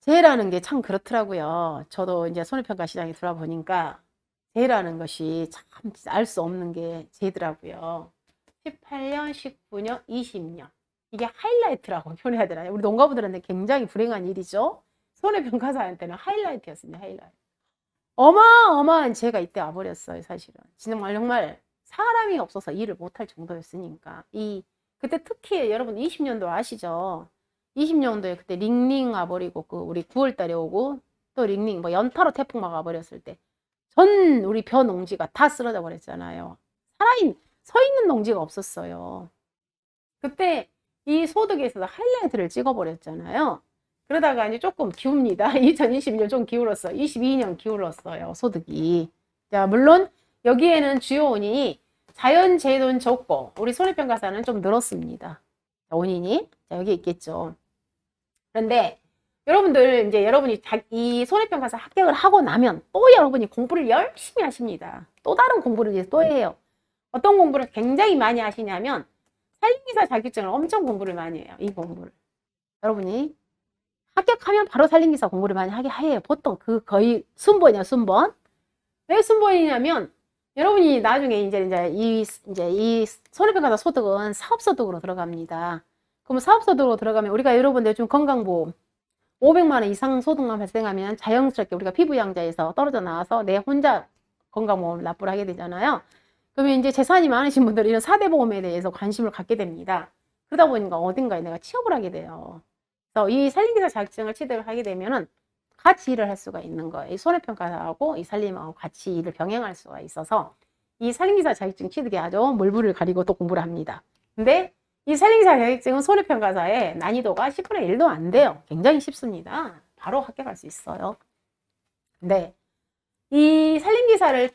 재해라는 게 참 그렇더라고요. 저도 이제 손해평가 시장에 들어보니까 재해라는 것이 참 알 수 없는 게 재더라고요. 18년, 19년, 20년. 이게 하이라이트라고 표현해야 되나요? 우리 농가분들한테 굉장히 불행한 일이죠. 손해평가사한테는 하이라이트였습니다. 하이라이트. 어마어마한 재해가 이때 와버렸어요. 사실은. 정말 정말 사람이 없어서 일을 못할 정도였으니까. 그때 특히 여러분 20년도 아시죠? 20년도에 그때 링링 와버리고 그 우리 9월 달에 오고 또 링링 뭐 연타로 태풍 막 와버렸을 때 전 우리 벼 농지가 다 쓰러져 버렸잖아요. 서 있는 농지가 없었어요. 그때 이 소득에 있어서 하이라이트를 찍어 버렸잖아요. 그러다가 이제 조금 기웁니다. 2022년 좀 기울었어. 22년 기울었어요. 소득이. 자, 물론 여기에는 주요 원인이 자연재해는 적고 우리 손해평가사는 좀 늘었습니다. 원인이. 자, 여기 있겠죠. 그런데 여러분들 이제 여러분이 이 손해평가사 합격을 하고 나면 또 여러분이 공부를 열심히 하십니다. 또 다른 공부를 이제 또 해요. 어떤 공부를 굉장히 많이 하시냐면 산림기사 자격증을 엄청 공부를 많이 해요. 이 공부를. 여러분이 합격하면 바로 산림기사 공부를 많이 하게 해요. 보통 그 거의 순번이야, 순번. 왜 순번이냐면 여러분이 나중에 이제 이 손해평가사 소득은 사업소득으로 들어갑니다. 그럼 사업소득으로 들어가면 우리가 여러분들 좀 건강보험 500만 원 이상 소득만 발생하면 자연스럽게 우리가 피부양자에서 떨어져 나와서 내 혼자 건강보험을 납부를 하게 되잖아요. 그러면 이제 재산이 많으신 분들은 이런 4대 보험에 대해서 관심을 갖게 됩니다. 그러다 보니까 어딘가에 내가 취업을 하게 돼요. 그래서 이 산림기사 자격증을 취득을 하게 되면은 같이 일을 할 수가 있는 거예요. 이 손해평가사하고 이 산림하고 같이 일을 병행할 수가 있어서 이 산림기사 자격증 취득에 아주 물불을 가리고 또 공부를 합니다. 근데 이 산림기사 자격증은 손해평가사의 난이도가 10분의 1도 안 돼요. 굉장히 쉽습니다. 바로 합격할 수 있어요. 근데 이 산림기사를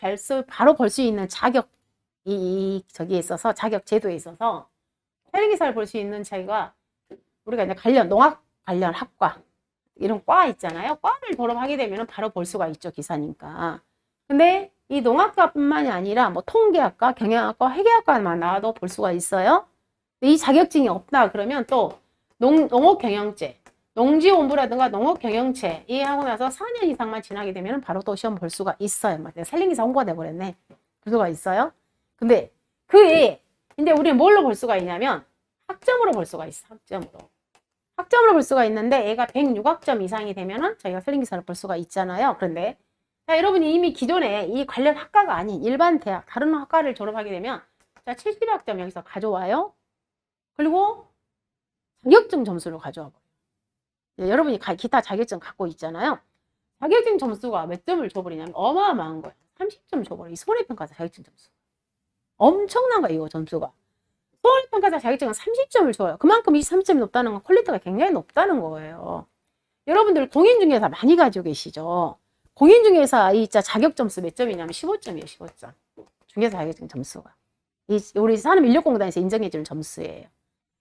바로 볼 수 있는 저기에 있어서 자격 제도에 있어서 산림기사를 볼 수 있는 자기가 우리가 이제 농학 관련 학과 이런 과 있잖아요. 과를 졸업하게 되면 바로 볼 수가 있죠. 기사니까. 근데 이 농학과뿐만이 아니라 뭐 통계학과, 경영학과, 회계학과만 나와도 볼 수가 있어요. 이 자격증이 없다 그러면 또 농업경영제, 농지원부라든가 농업경영체 이 하고 나서 4년 이상만 지나게 되면 바로 또 시험 볼 수가 있어요. 산림기사 홍보가 돼버렸네. 볼 수가 있어요. 근데 그에 이제 우리는 뭘로 볼 수가 있냐면 학점으로 볼 수가 있어. 학점으로 볼 수가 있는데 얘가 106학점 이상이 되면은 저희가 산림기사를 볼 수가 있잖아요. 그런데 자, 여러분이 이미 기존에 이 관련 학과가 아닌 일반 대학, 다른 학과를 졸업하게 되면 자, 70학점 여기서 가져와요. 그리고 자격증 점수를 가져와 버려요. 여러분이 기타 자격증 갖고 있잖아요. 자격증 점수가 몇 점을 줘버리냐면 어마어마한 거예요. 30점 줘버려요. 이 손해평가사 자격증 점수. 엄청난 거예요, 이거 점수가. 손해평가사 자격증은 30점을 줘요. 그만큼 이 30점이 높다는 건 퀄리티가 굉장히 높다는 거예요. 여러분들 공인중개사 많이 가지고 계시죠? 공인중개사 이 자격 점수 몇 점이냐면 15점이에요, 15점. 중개사 자격증 점수가. 우리 산업인력공단에서 인정해주는 점수예요.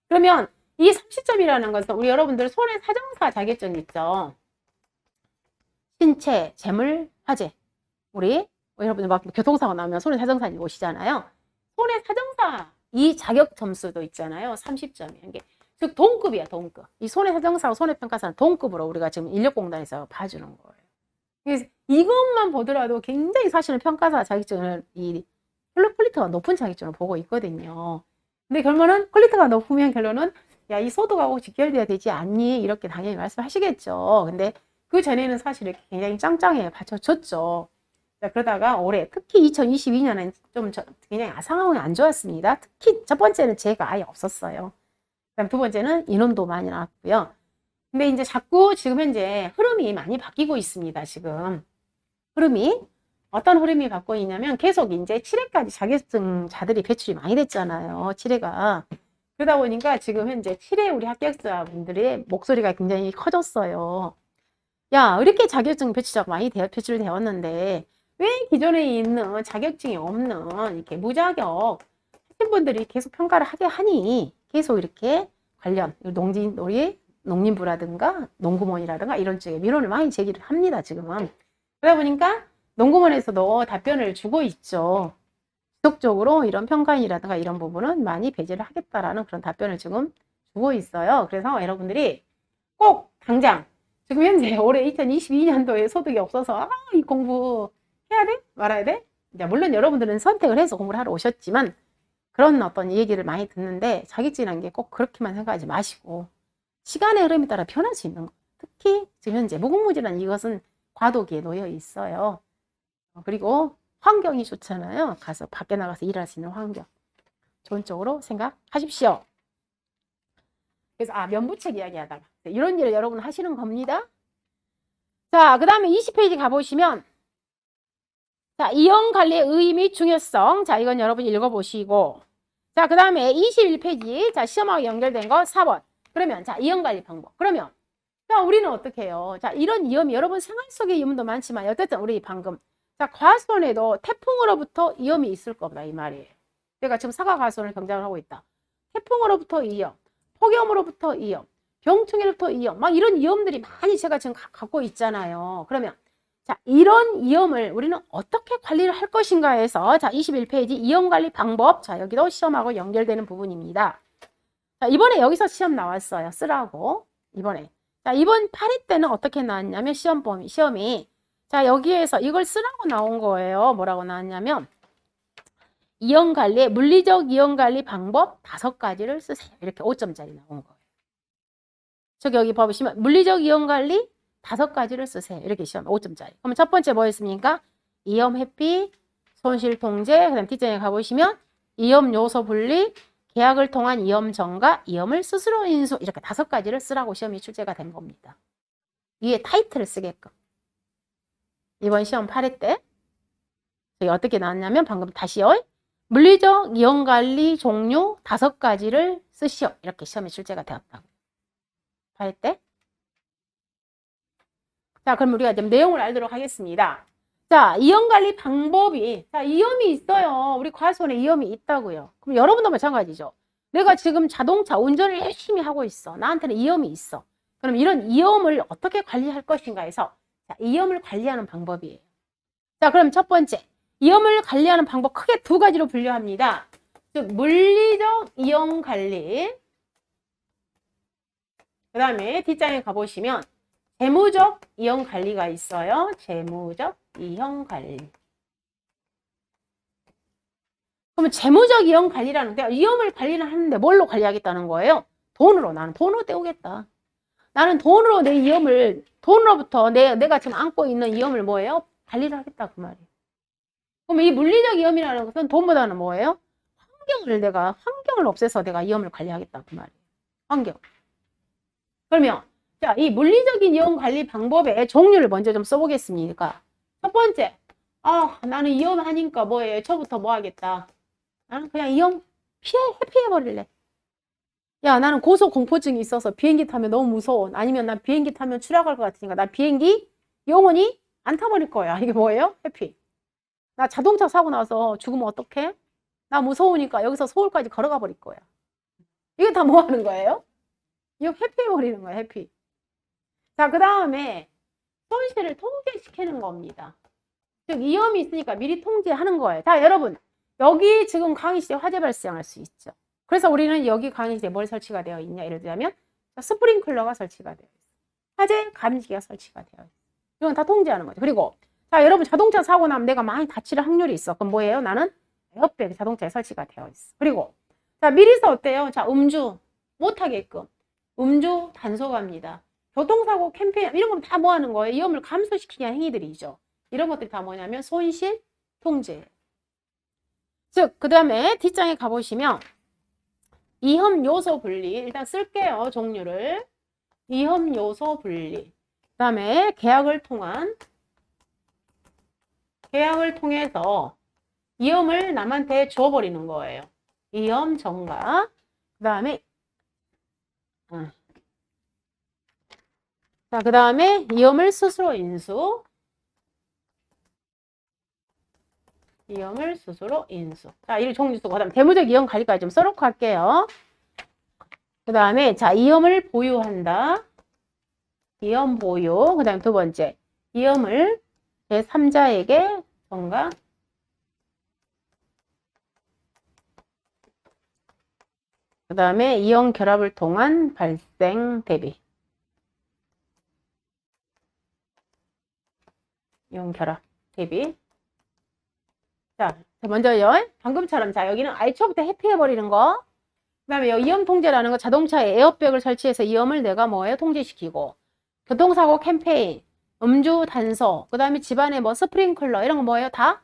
그러면 이 30점이라는 것은 우리 여러분들 손해사정사 자격증 있죠? 신체, 재물, 화재. 우리 여러분들 막 교통사고 나면 손해사정사님 오시잖아요. 손해사정사 이 자격 점수도 있잖아요. 30점이에요. 이게 즉 동급이야, 동급. 이 손해사정사하고 손해평가사는 동급으로 우리가 지금 인력공단에서 봐주는 거예요. 그래서 이것만 보더라도 굉장히 사실은 평가사 자격증을 이 퀄리티가 높은 자격증을 보고 있거든요. 근데 결론은 퀄리티가 높으면 결론은 야, 이 소득하고 직결돼야 되지 않니? 이렇게 당연히 말씀하시겠죠. 근데 그 전에는 사실 이렇게 굉장히 짱짱해 받쳐줬죠. 자, 그러다가 올해 특히 2022년은 좀 굉장히 상황이 안 좋았습니다. 특히 첫 번째는 재해가 아예 없었어요. 그다음 두 번째는 인원도 많이 나왔고요. 근데 이제 자꾸 지금 현재 흐름이 많이 바뀌고 있습니다. 지금 흐름이 어떤 흐름이 바뀌고 있냐면 계속 이제 7회까지 자격증자들이 배출이 많이 됐잖아요. 7회가 그러다 보니까 지금 현재 7회 우리 합격자분들의 목소리가 굉장히 커졌어요. 야, 이렇게 자격증 배출자가 많이 배출되었는데 왜 기존에 있는 자격증이 없는 이렇게 무자격 학생분들이 계속 평가를 하게 하니 계속 이렇게 관련 우리 농림부라든가 농구원이라든가 이런 쪽에 민원을 많이 제기를 합니다. 지금은. 그러다 보니까 농구원에서도 답변을 주고 있죠. 지속적으로 이런 평가인이라든가 이런 부분은 많이 배제를 하겠다라는 그런 답변을 지금 주고 있어요. 그래서 여러분들이 꼭 당장 지금 현재 올해 2022년도에 소득이 없어서 이 공부 해야 돼? 말아야 돼? 이제 물론 여러분들은 선택을 해서 공부를 하러 오셨지만 그런 어떤 얘기를 많이 듣는데 자격증이라는 게 꼭 그렇게만 생각하지 마시고 시간의 흐름에 따라 변할 수 있는 거. 특히 지금 현재 무궁무진한 이것은 과도기에 놓여 있어요. 그리고 환경이 좋잖아요. 가서 밖에 나가서 일할 수 있는 환경. 좋은 쪽으로 생각하십시오. 그래서 면부책 이야기하다가 이런 일을 여러분 하시는 겁니다. 자, 그 다음에 20페이지 가보시면 자, 이형관리의 의미, 중요성. 자, 이건 여러분 읽어보시고 자, 그 다음에 21페이지 자, 시험하고 연결된 거 4번. 그러면 자, 이형관리 방법. 그러면 자, 우리는 어떻게 해요? 자, 이런 위험이 여러분 생활 속의 위험도 많지만 어쨌든 우리 방금 자, 과수원에도 태풍으로부터 위험이 있을 겁니다. 이 말이에요. 내가 지금 사과 과수원을 경작을 하고 있다. 태풍으로부터 위험, 폭염으로부터 위험, 병충해로부터 위험, 막 이런 위험들이 많이 제가 지금 갖고 있잖아요. 그러면 자, 이런 위험을 우리는 어떻게 관리를 할 것인가 해서 자, 21페이지 위험관리 방법. 자, 여기도 시험하고 연결되는 부분입니다. 자, 이번에 여기서 시험 나왔어요. 쓰라고. 이번에. 자, 이번 8회 때는 어떻게 나왔냐면 시험이 자, 여기에서 이걸 쓰라고 나온 거예요. 뭐라고 나왔냐면 이형관리, 물리적 이형관리 방법 5가지를 쓰세요. 이렇게 5점짜리 나온 거예요. 저기 여기 보시면 물리적 이형관리 5가지를 쓰세요. 이렇게 시험 5점짜리. 그러면 첫 번째 뭐였습니까? 이염 회피, 손실 통제, 그 다음 뒷장에 가보시면 이염 요소 분리, 계약을 통한 이염 전가, 이염을 스스로 인수 이렇게 5가지를 쓰라고 시험이 출제가 된 겁니다. 위에 타이틀을 쓰게끔. 이번 시험 8회 때 저기 어떻게 나왔냐면 방금 다시요. 물리적 이용관리 종류 5가지를 쓰시오. 이렇게 시험에 출제가 되었다고. 8회 때. 자, 그럼 우리가 좀 내용을 알도록 하겠습니다. 자, 이염관리 방법이 자, 이염이 있어요. 우리 과수원에 이염이 있다고요. 그럼 여러분도 마찬가지죠. 내가 지금 자동차 운전을 열심히 하고 있어. 나한테는 이염이 있어. 그럼 이런 이염을 어떻게 관리할 것인가 해서 자, 이염을 관리하는 방법이에요. 자, 그럼 첫 번째. 이염을 관리하는 방법 크게 2가지로 분류합니다. 즉, 물리적 이염 관리. 그 다음에 뒷장에 가보시면 재무적 이염 관리가 있어요. 재무적 이염 관리. 그러면 재무적 이염 관리라는 데 이염을 관리를 하는데 뭘로 관리하겠다는 거예요? 돈으로. 나는 돈으로 때우겠다. 나는 돈으로 내 이염을 돈으로부터 내가 지금 안고 있는 이염을 뭐예요? 관리를 하겠다 그 말이에요. 그럼 이 물리적 이염이라는 것은 돈보다는 뭐예요? 환경을 없애서 내가 이염을 관리하겠다 그 말이에요. 환경. 그러면 자, 이 물리적인 이염 관리 방법의 종류를 먼저 좀 써보겠습니다. 첫 번째, 나는 이염하니까 뭐예요? 처부터 뭐 하겠다? 나는 그냥 이염 회피해버릴래. 야, 나는 고소공포증이 있어서 비행기 타면 너무 무서워. 아니면 난 비행기 타면 추락할 것 같으니까 난 비행기 영원히 안 타버릴 거야. 이게 뭐예요? 회피. 나 자동차 사고 나서 죽으면 어떡해? 나 무서우니까 여기서 서울까지 걸어가 버릴 거야. 이게 다 뭐 하는 거예요? 이거 회피해버리는 거야, 회피. 자, 그 다음에 손실을 통제시키는 겁니다. 즉, 위험이 있으니까 미리 통제하는 거예요. 자, 여러분. 여기 지금 강의실에 화재 발생할 수 있죠. 그래서 우리는 여기 강의실에 뭘 설치가 되어 있냐? 예를 들자면 스프링클러가 설치가 되어 있어요. 화재 감지기가 설치가 되어 있어요. 이건 다 통제하는 거죠. 그리고 자, 여러분 자동차 사고 나면 내가 많이 다칠 확률이 있어. 그럼 뭐예요? 나는 에어백 자동차에 설치가 되어 있어. 그리고 자, 미리서 어때요? 자, 음주 못하게끔 음주 단속합니다. 교통사고 캠페인 이런 건 다 뭐 하는 거예요? 위험을 감소시키는 행위들이죠. 이런 것들이 다 뭐냐면 손실 통제. 즉, 그 다음에 뒷장에 가보시면 위험 요소 분리 일단 쓸게요. 종류를. 위험 요소 분리. 그 다음에 계약을 통해서 위험을 남한테 줘버리는 거예요. 위험 전가. 그 다음에 자, 그 다음에 위험을 스스로 인수. 위험을 스스로 인수. 자, 이 종류 쓰고, 그 다음 재무적 위험 관리까지 좀 써놓고 할게요. 그 다음에, 자, 위험을 보유한다. 위험 보유. 그 다음 두 번째, 위험을 제3자에게 전가. 그 다음에 이용 결합을 통한 발생 대비. 이혼 결합 대비. 자, 먼저요. 방금처럼 자 여기는 애초부터 회피해버리는 거. 그 다음에 위험 통제라는 거 자동차에 에어백을 설치해서 위험을 내가 뭐예요? 통제시키고. 교통사고 캠페인, 음주 단속, 그 다음에 집안에 뭐 스프링클러 이런 거 뭐예요? 다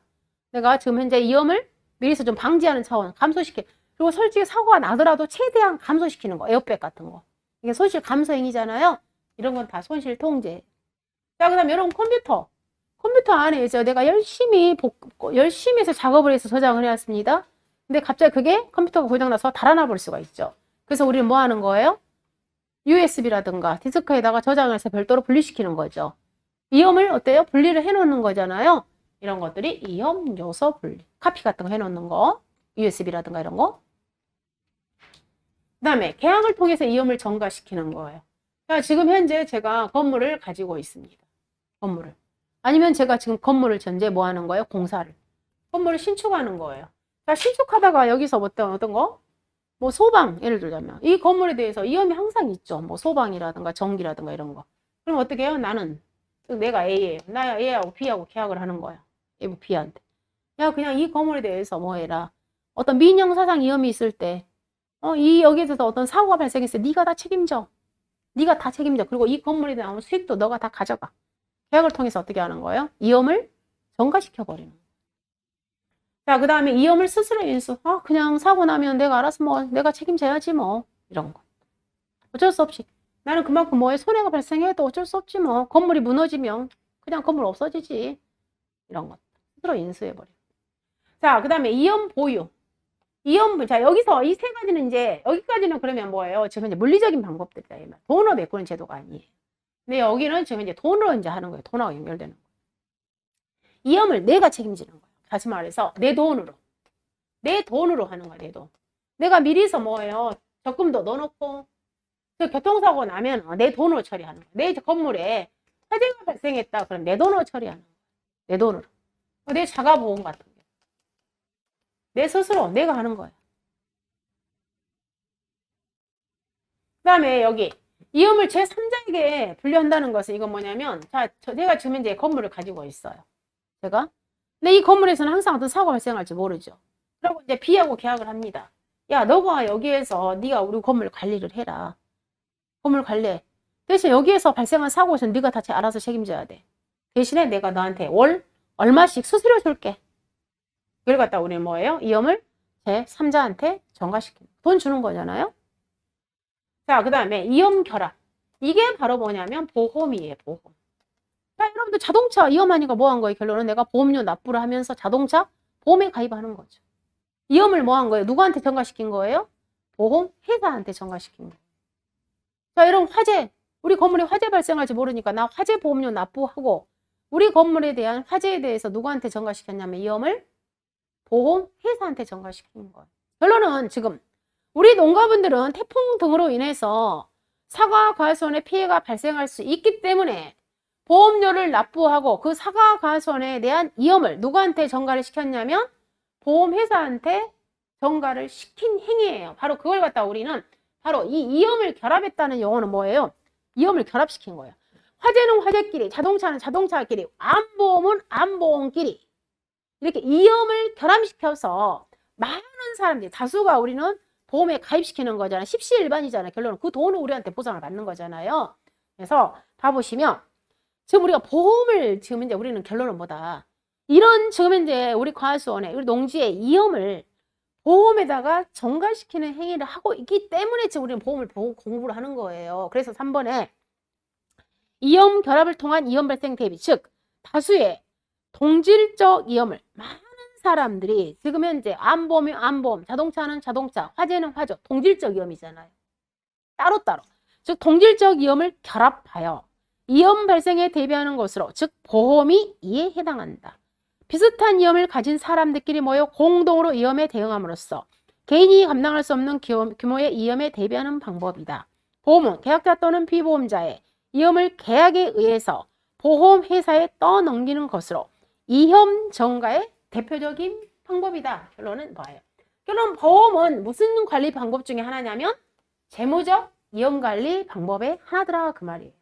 내가 지금 현재 위험을 미리서 좀 방지하는 차원 감소시켜. 그리고 솔직히 사고가 나더라도 최대한 감소시키는 거. 에어백 같은 거. 이게 손실 감소 행위잖아요. 이런 건 다 손실 통제. 자, 그 다음에 여러분 컴퓨터. 컴퓨터 안에 이제 내가 열심히 해서 작업을 해서 저장을 해왔습니다. 근데 갑자기 그게 컴퓨터가 고장나서 달아나 볼 수가 있죠. 그래서 우리는 뭐 하는 거예요? USB라든가 디스크에다가 저장을 해서 별도로 분리시키는 거죠. 위험을 어때요? 분리를 해놓는 거잖아요. 이런 것들이 위험 요소 분리. 카피 같은 거 해놓는 거. USB라든가 이런 거. 그 다음에 계약을 통해서 위험을 전가시키는 거예요. 자, 지금 현재 제가 건물을 가지고 있습니다. 건물을. 아니면 제가 지금 건물을 전제 뭐 하는 거예요? 공사를. 건물을 신축하는 거예요. 자, 신축하다가 여기서 어떤 거? 뭐 소방, 예를 들자면. 이 건물에 대해서 위험이 항상 있죠. 뭐 소방이라든가 전기라든가 이런 거. 그럼 어떻게 해요? 나는, 내가 A예요. 나 A하고 B하고 계약을 하는 거야. A, B한테. 야, 그냥 이 건물에 대해서 뭐 해라. 어떤 민형사상 위험이 있을 때, 여기에 서 어떤 사고가 발생했을 때, 네가 다 책임져. 네가 다 책임져. 그리고 이 건물에 대한 수익도 너가 다 가져가. 계약을 통해서 어떻게 하는 거예요? 위험을 전가시켜버리는 거예요. 자, 그 다음에 위험을 스스로 인수. 그냥 사고 나면 내가 알아서 뭐, 내가 책임져야지 뭐. 이런 거. 어쩔 수 없이. 나는 그만큼 뭐에 손해가 발생해도 어쩔 수 없지 뭐. 건물이 무너지면 그냥 건물 없어지지. 이런 것. 스스로 인수해버려. 자, 그 다음에 위험 보유. 자, 여기서 이 세 가지는 이제, 여기까지는 그러면 뭐예요? 지금 이제 물리적인 방법들이다. 돈으로 메꾸는 제도가 아니에요. 근데 여기는 지금 이제 돈으로 이제 하는 거예요. 돈하고 연결되는 거예요. 위험을 내가 책임지는 거예요. 다시 말해서 내 돈으로 하는 거야. 내 돈. 내가 미리서 뭐예요? 적금도 넣어놓고 그 교통사고 나면 내 돈으로 처리하는 거야. 내 건물에 화재가 발생했다. 그럼 내 돈으로 처리하는 거야. 내 돈으로. 내 자가보험 같은 게. 내 스스로 내가 하는 거야. 그 다음에 여기 위험을 제3자에게 분류한다는 것은 이건 뭐냐면, 자, 내가 지금 이제 건물을 가지고 있어요. 제가. 근데 이 건물에서는 항상 어떤 사고가 발생할지 모르죠. 그리고 이제 B하고 계약을 합니다. 야, 너가 여기에서 네가 우리 건물 관리를 해라. 건물 관리해. 대신 여기에서 발생한 사고에서는 네가 다 알아서 책임져야 돼. 대신에 내가 너한테 월 얼마씩 수수료 줄게. 이걸 갖다 우리는 뭐예요? 위험을 제3자한테 전가시키는. 돈 주는 거잖아요. 자, 그 다음에 위험 결합. 이게 바로 뭐냐면 보험이에요. 보험. 자, 여러분들 자동차 위험하니까 뭐 한 거예요? 결론은 내가 보험료 납부를 하면서 자동차 보험에 가입하는 거죠. 위험을 뭐 한 거예요? 누구한테 전가시킨 거예요? 보험 회사한테 전가시킨 거예요. 자, 이런 화재. 우리 건물에 화재 발생할지 모르니까 나 화재 보험료 납부하고 우리 건물에 대한 화재에 대해서 누구한테 전가시켰냐면 위험을 보험 회사한테 전가시킨 거예요. 결론은 지금 우리 농가분들은 태풍 등으로 인해서 사과 과수원에 피해가 발생할 수 있기 때문에 보험료를 납부하고 그 사과 과수원에 대한 위험을 누구한테 전가를 시켰냐면 보험회사한테 전가를 시킨 행위예요. 바로 그걸 갖다 우리는 바로 이 위험을 결합했다는 용어는 뭐예요? 위험을 결합시킨 거예요. 화재는 화재끼리, 자동차는 자동차끼리, 암보험은 암보험끼리 이렇게 위험을 결합시켜서 많은 사람들이 다수가 우리는 보험에 가입시키는 거잖아요. 십시일반이잖아요. 결론은 그 돈을 우리한테 보상을 받는 거잖아요. 그래서 봐보시면 지금 우리가 보험을 지금 이제 우리는 결론은 뭐다. 이런 지금 이제 우리 과수원에 우리 농지의 위험을 보험에다가 전가시키는 행위를 하고 있기 때문에 지금 우리는 보험을 공부를 하는 거예요. 그래서 3번에 위험 결합을 통한 위험 발생 대비, 즉 다수의 동질적 위험을 많은 사람들이 지금 현재 암보험이 암보험, 자동차는 자동차, 화재는 화재, 동질적 위험이잖아요. 따로따로. 즉 동질적 위험을 결합하여 위험 발생에 대비하는 것으로, 즉 보험이 이에 해당한다. 비슷한 위험을 가진 사람들끼리 모여 공동으로 위험에 대응함으로써 개인이 감당할 수 없는 규모의 위험에 대비하는 방법이다. 보험은 계약자 또는 피보험자의 위험을 계약에 의해서 보험회사에 떠넘기는 것으로 위험 전가의 대표적인 방법이다. 결론은 뭐예요? 결론 보험은 무슨 관리 방법 중에 하나냐면 재무적 위험관리 방법의 하나더라 그 말이에요.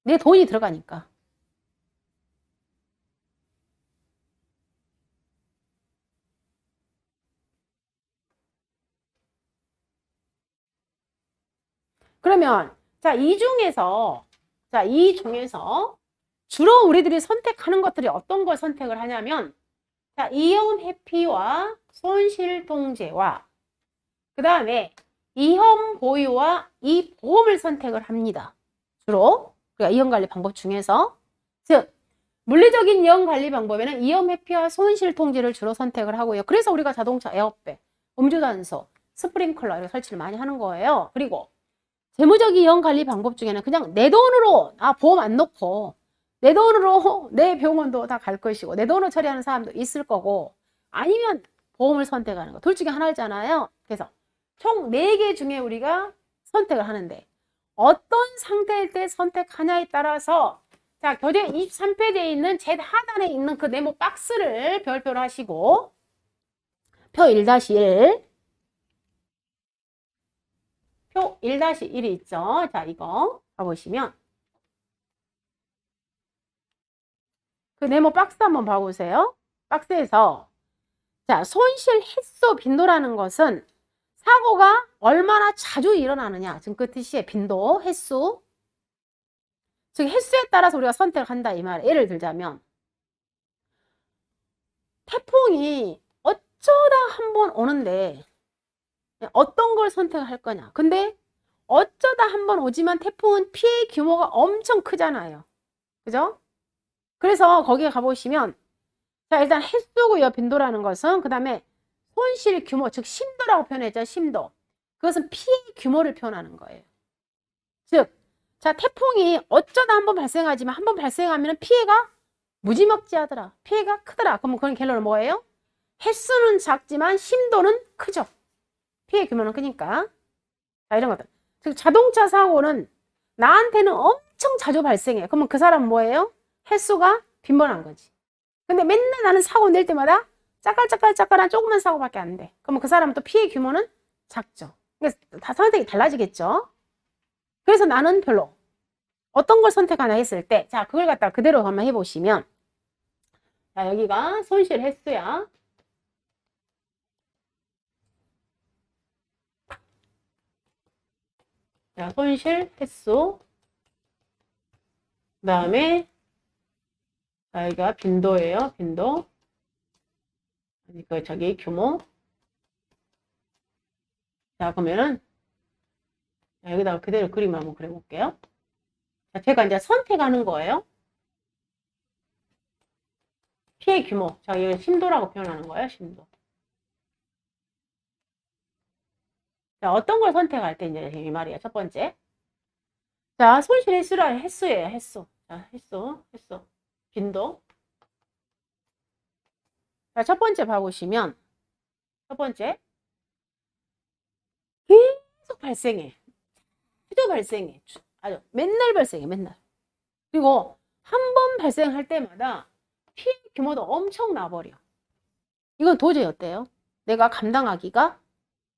내 돈이 들어가니까. 그러면 자, 이 중에서 주로 우리들이 선택하는 것들이 어떤 걸 선택을 하냐면 자, 위험 회피와 손실 통제와 그 다음에 위험 보유와 이 보험을 선택을 합니다. 주로 그러니까 위험 관리 방법 중에서 즉 물리적인 위험 관리 방법에는 위험 회피와 손실 통제를 주로 선택을 하고요. 그래서 우리가 자동차 에어백, 음주단속, 스프링클러 이렇게 설치를 많이 하는 거예요. 그리고 재무적 위험 관리 방법 중에는 그냥 내 돈으로 보험 안 넣고 내 돈으로 내 병원도 다 갈 것이고 내 돈으로 처리하는 사람도 있을 거고 아니면 보험을 선택하는 거. 둘 중에 하나잖아요. 그래서 총 4개 중에 우리가 선택을 하는데 어떤 상태일 때 선택하냐에 따라서 자, 교재 23페이지에 있는 제일 하단에 있는 그 네모 박스를 별표를 하시고 표 1-1 표 1-1이 있죠. 자, 이거 봐보시면 그 네모 박스 한번 봐보세요. 박스에서 자, 손실 횟수 빈도라는 것은 사고가 얼마나 자주 일어나느냐. 지금 그 뜻이에요. 빈도, 횟수. 즉 횟수에 따라서 우리가 선택을 한다 이 말이에요. 예를 들자면 태풍이 어쩌다 한번 오는데 어떤 걸 선택할 거냐. 근데 어쩌다 한번 오지만 태풍은 피해 규모가 엄청 크잖아요. 그죠? 그래서 거기에 가보시면 자, 일단 횟수고요. 빈도라는 것은 그 다음에 손실 규모, 즉 심도라고 표현했죠. 심도. 그것은 피해 규모를 표현하는 거예요. 즉, 자, 태풍이 어쩌다 한번 발생하지만 한번 발생하면 피해가 무지막지하더라. 피해가 크더라. 그러면 그런 결론은 뭐예요? 횟수는 작지만 심도는 크죠. 피해 규모는 크니까. 자, 이런 것들. 즉, 자동차 사고는 나한테는 엄청 자주 발생해. 그러면 그 사람은 뭐예요? 횟수가 빈번한 거지. 근데 맨날 나는 사고 낼 때마다 짜깔짜깔짜깔한 조그만 사고밖에 안 돼. 그러면 그 사람은 또 피해 규모는 작죠. 그러니까 다 선택이 달라지겠죠. 그래서 나는 별로 어떤 걸 선택하나 했을 때 자, 그걸 갖다가 그대로 한번 해보시면 자, 여기가 손실 횟수야. 자, 손실 횟수 그 다음에 자, 여기가 빈도예요. 빈도. 저기 규모. 자, 그러면은 자, 여기다가 그대로 그림을 한번 그려볼게요. 자, 제가 이제 선택하는 거예요. 피해 규모. 자, 이거 심도라고 표현하는 거예요. 심도. 자, 어떤 걸 선택할 때 이제 이 말이에요. 첫 번째. 자, 손실 횟수라 횟수예요. 횟수. 자, 횟수. 빈도. 자, 첫 번째 봐보시면 첫 번째 계속 발생해. 자주 발생해. 아주 맨날 발생해. 맨날. 그리고 한 번 발생할 때마다 피해 규모도 엄청 나버려. 이건 도저히 어때요? 내가 감당하기가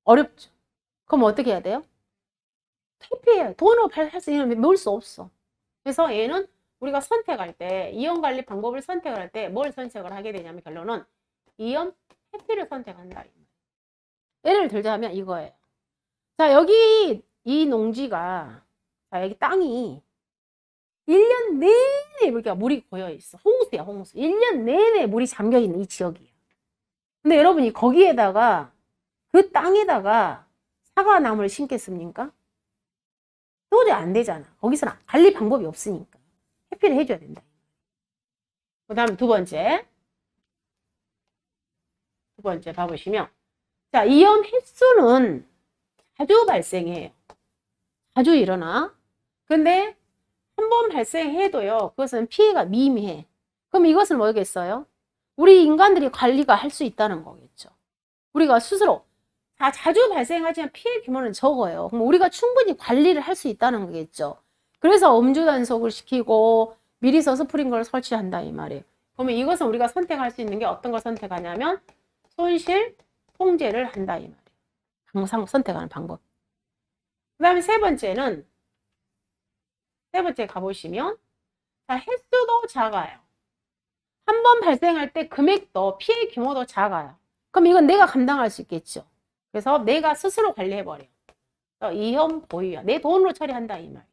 어렵죠. 그럼 어떻게 해야 돼요? 퇴피해요. 돈으로 할 수 있는 놓을 수 없어. 그래서 얘는 우리가 선택할 때 이연 관리 방법을 선택을 할 때 뭘 선택을 하게 되냐면 결론은 이연 회피를 선택한다. 예를 들자면 이거예요. 자, 여기 이 농지가 자, 여기 땅이 1년 내내 그러니까 물이 고여 있어. 홍수야, 홍수. 1년 내내 물이 잠겨 있는 이 지역이에요. 근데 여러분이 거기에다가 그 땅에다가 사과나무를 심겠습니까? 도저히 안 되잖아. 거기서는 관리 방법이 없으니까. 회피를 해줘야 된다. 그 다음에 두 번째 봐보시면 자, 이연 횟수는 자주 발생해요. 자주 일어나. 근데 한 번 발생해도요. 그것은 피해가 미미해. 그럼 이것은 뭐겠어요? 우리 인간들이 관리가 할 수 있다는 거겠죠. 우리가 스스로 자주 발생하지만 피해 규모는 적어요. 그럼 우리가 충분히 관리를 할 수 있다는 거겠죠. 그래서 음주 단속을 시키고 미리서 스프링클러를 설치한다 이 말이에요. 그러면 이것은 우리가 선택할 수 있는 게 어떤 걸 선택하냐면 손실 통제를 한다 이 말이에요. 항상 선택하는 방법. 그 다음에 세 번째 가보시면 자, 횟수도 작아요. 한 번 발생할 때 금액도 피해 규모도 작아요. 그럼 이건 내가 감당할 수 있겠죠. 그래서 내가 스스로 관리해버려. 위험 보유야. 내 돈으로 처리한다 이 말.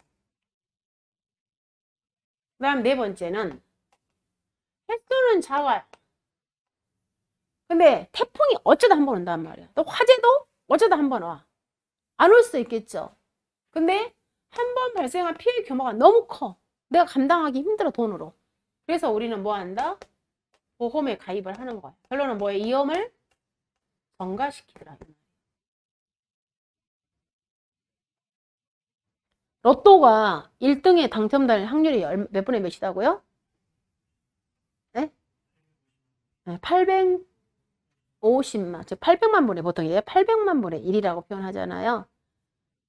그다음 네 번째는 횟수는 작아요. 근데 태풍이 어쩌다 한 번 온단 말이야. 또 화재도 어쩌다 한 번 와. 안 올 수도 있겠죠. 근데 한 번 발생한 피해 규모가 너무 커. 내가 감당하기 힘들어 돈으로. 그래서 우리는 뭐 한다? 보험에 가입을 하는 거야. 결론은 뭐예요? 위험을 전가시키더라. 로또가 1등에 당첨될 확률이 몇 분의 몇이다고요? 네? 850만, 즉 800만 분의 보통 이래요. 800만 분의 1이라고 표현하잖아요.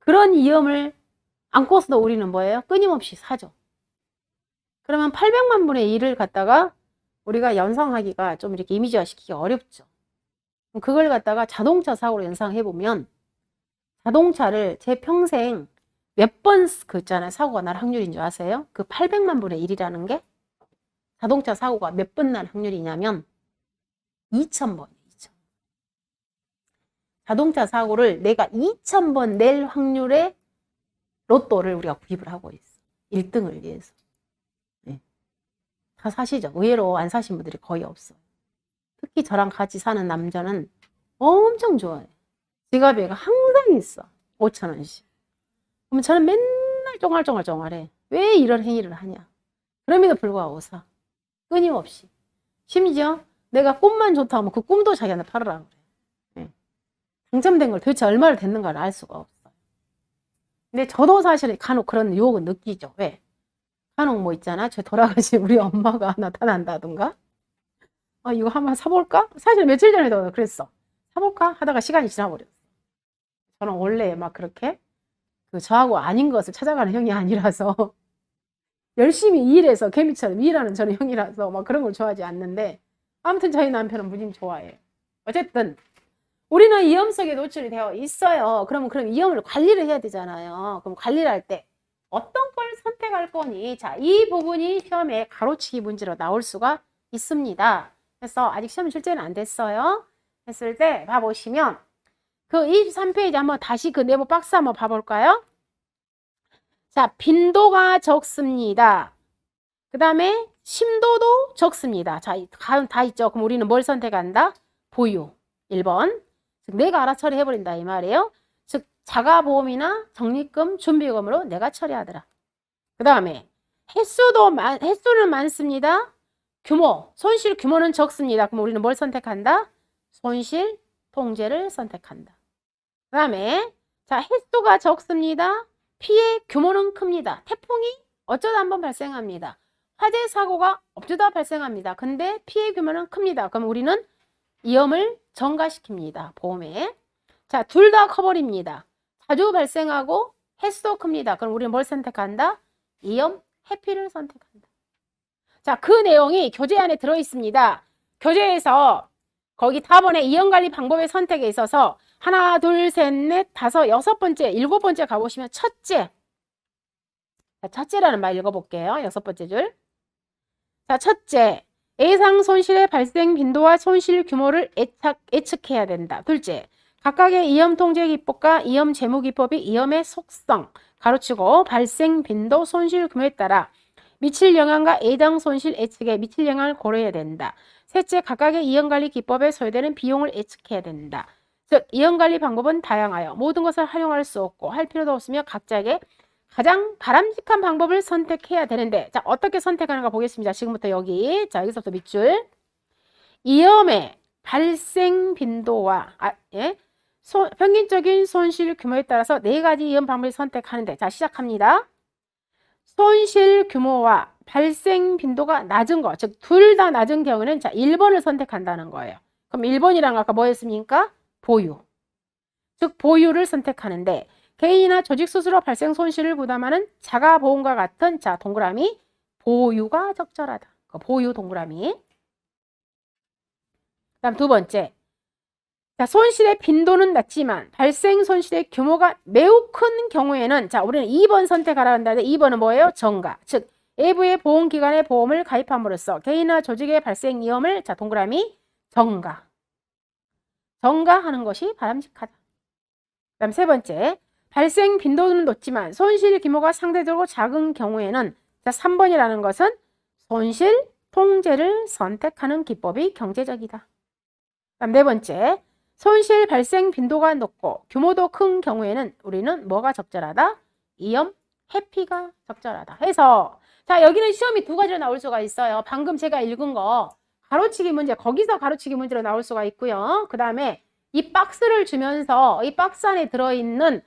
그런 위험을 안고서도 우리는 뭐예요? 끊임없이 사죠. 그러면 800만 분의 1을 갖다가 우리가 연상하기가 좀 이렇게 이미지화 시키기 어렵죠. 그걸 갖다가 자동차 사고로 연상해보면 자동차를 제 평생 몇 번 그 있잖아요. 사고가 날 확률인 줄 아세요? 그 800만 분의 1이라는 게 자동차 사고가 몇 번 날 확률이냐면 2000번. 자동차 사고를 내가 2000번 낼 확률의 로또를 우리가 구입을 하고 있어. 1등을 위해서. 네. 다 사시죠. 의외로 안 사신 분들이 거의 없어요. 특히 저랑 같이 사는 남자는 엄청 좋아해. 지갑에가 항상 있어. 5,000원씩. 그럼 저는 맨날 쫑알쫑알쫑알해. 왜 이런 행위를 하냐. 그럼에도 불구하고 사. 끊임없이. 심지어 내가 꿈만 좋다 하면 그 꿈도 자기한테 팔으라고 그래. 네. 당첨된 걸 도대체 얼마를 됐는가를 알 수가 없어요. 근데 저도 사실 간혹 그런 유혹은 느끼죠. 왜? 간혹 뭐 있잖아. 저 돌아가신 우리 엄마가 나타난다던가. 이거 한번 사볼까? 사실 며칠 전에도 그랬어. 사볼까? 하다가 시간이 지나버렸어. 저는 원래 막 그렇게 저하고 아닌 것을 찾아가는 형이 아니라서 열심히 일해서 개미처럼 일하는 저는 형이라서 막 그런 걸 좋아하지 않는데 아무튼 저희 남편은 무진 좋아해요. 어쨌든 우리는 위험 속에 노출이 되어 있어요. 그러면 그럼 위험을 관리를 해야 되잖아요. 그럼 관리를 할 때 어떤 걸 선택할 거니? 자, 이 부분이 시험에 가로치기 문제로 나올 수가 있습니다. 그래서 아직 시험 출제는 안 됐어요. 했을 때 봐보시면 그 23페이지 한번 다시 그 네모 박스 한번 봐볼까요? 자, 빈도가 적습니다. 그 다음에 심도도 적습니다. 자, 다 있죠. 그럼 우리는 뭘 선택한다? 보유. 1번. 즉, 내가 알아 처리해버린다 이 말이에요. 즉, 자가보험이나 적립금, 준비금으로 내가 처리하더라. 그 다음에 횟수는 많습니다. 규모, 손실 규모는 적습니다. 그럼 우리는 뭘 선택한다? 손실 통제를 선택한다. 그 다음에 자, 횟수가 적습니다. 피해 규모는 큽니다. 태풍이 어쩌다 한번 발생합니다. 화재 사고가 어쩌다 발생합니다. 근데 피해 규모는 큽니다. 그럼 우리는 위험을 전가시킵니다. 보험에. 자, 둘 다 커버립니다. 자주 발생하고 횟수도 큽니다. 그럼 우리는 뭘 선택한다? 위험 회피를 선택한다. 자, 그 내용이 교재 안에 들어있습니다. 교재에서 거기 타번의 위험관리 방법의 선택에 있어서 하나, 둘, 셋, 넷, 다섯, 여섯 번째, 일곱 번째 가보시면 첫째. 자, 첫째라는 말 읽어볼게요. 여섯 번째 줄. 자, 첫째. 예상 손실의 발생 빈도와 손실 규모를 예측해야 된다. 둘째. 각각의 위험 통제 기법과 위험 재무 기법이 위험의 속성, 가로치고 발생 빈도, 손실 규모에 따라 미칠 영향과 예상 손실 예측에 미칠 영향을 고려해야 된다. 셋째, 각각의 위험관리 기법에 소요되는 비용을 예측해야 된다. 즉, 위험관리 방법은 다양하여 모든 것을 활용할 수 없고 할 필요도 없으며 각자에게 가장 바람직한 방법을 선택해야 되는데, 자, 어떻게 선택하는가 보겠습니다. 지금부터 여기, 자, 여기서부터 밑줄. 위험의 발생 빈도와 평균적인 손실 규모에 따라서 네 가지 위험 방법을 선택하는데, 자, 시작합니다. 손실 규모와 발생 빈도가 낮은 거, 즉 둘 다 낮은 경우는 자 1번을 선택한다는 거예요. 그럼 1번이랑 아까 뭐 했습니까? 보유. 즉 보유를 선택하는데 개인이나 조직 스스로 발생 손실을 부담하는 자가보험과 같은 자 동그라미 보유가 적절하다. 보유 동그라미. 그다음 두 번째. 자, 손실의 빈도는 낮지만 발생 손실의 규모가 매우 큰 경우에는 자, 우리는 2번 선택하라 한다는데 2번은 뭐예요? 전가. 즉, 외부의 보험기관의 보험을 가입함으로써 개인이나 조직의 발생 위험을 자, 동그라미 전가. 전가하는 것이 바람직하다. 그다음 세 번째. 발생 빈도는 높지만 손실 규모가 상대적으로 작은 경우에는, 자, 3번이라는 것은 손실 통제를 선택하는 기법이 경제적이다. 그다음 네 번째, 손실 발생 빈도가 높고 규모도 큰 경우에는 우리는 뭐가 적절하다? 이염 회피가 적절하다. 해서 자, 여기는 시험이 두 가지로 나올 수가 있어요. 방금 제가 읽은 거 가로치기 문제, 거기서 가로치기 문제로 나올 수가 있고요. 그 다음에 이 박스를 주면서 이 박스 안에 들어있는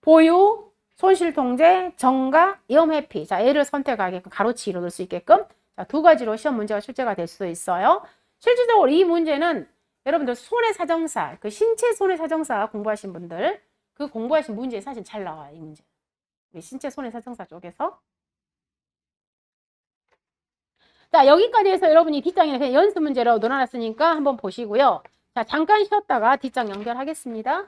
보유, 손실통제, 정가, 이염회피. 자, 얘를 선택하게끔 가로치기로 넣을 수 있게끔, 자, 두 가지로 시험 문제가 출제가 될 수도 있어요. 실질적으로 이 문제는 여러분들 손해사정사, 그 신체 손해사정사 공부하신 분들, 그 공부하신 문제에 사실 잘 나와요, 이 문제. 신체 손해사정사 쪽에서. 자, 여기까지 해서 여러분이 뒷장에 그냥 연습 문제로 넣어놨으니까 한번 보시고요. 자, 잠깐 쉬었다가 뒷장 연결하겠습니다.